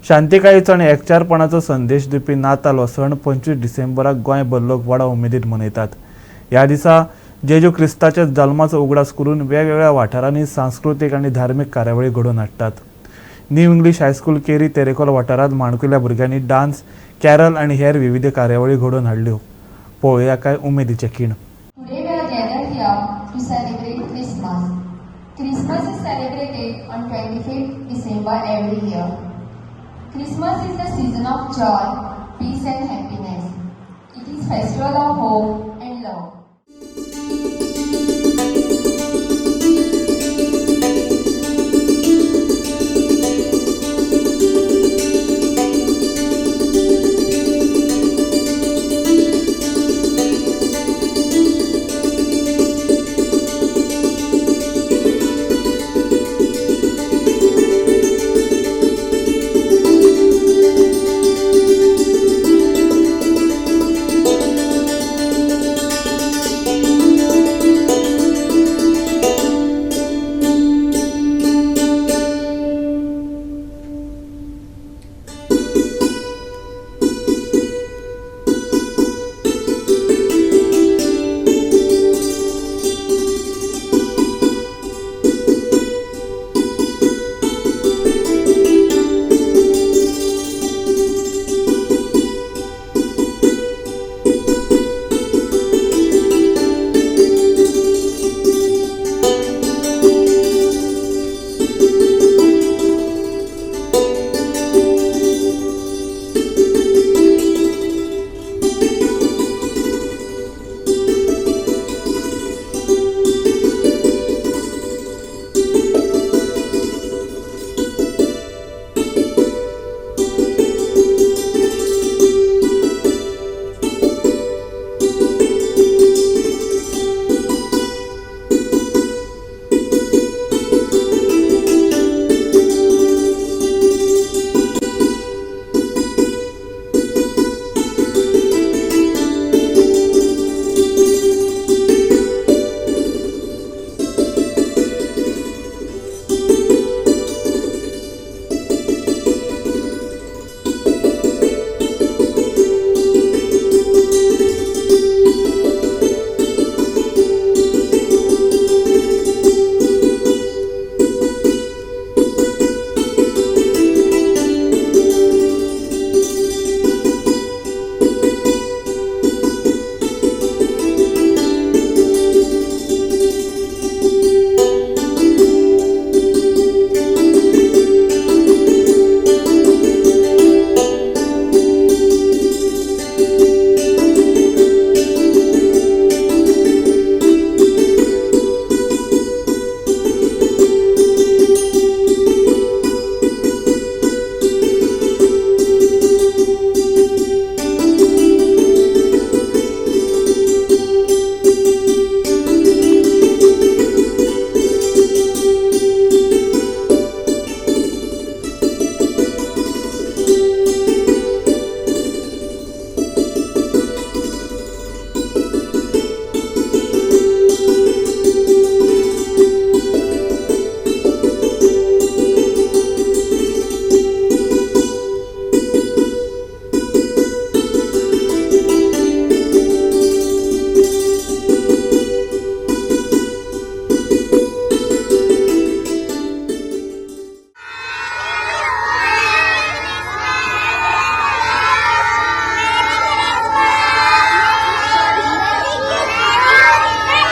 शांतिकायेचो आनी एकचारपणाचो संदेश दिवपी नाताल हो सण 25 डिसेंबराक गोंयभर लोक व्हडा उमेदीन मनयतात। ह्या दिसा जेजू क्रिस्ताच्या जल्माचो उगडास करून वेगवेगळ्या वाठारांनी सांस्कृतीक आनी धार्मीक कार्यावळी घडोवन हाडटात। New English high school Keri Terekhol वाठारांत माणकुल्या भुरग्यांनी डान्स, कॅरल आनी हेर विविध कार्यावळी घडोवन हाडल्यो। पळोवया काय उमेदीचे खीण। Today we are gathered here to celebrate Christmas. Christmas is celebrated on 25th December every year. Christmas is the season of joy, peace and happiness. It is festival of hope,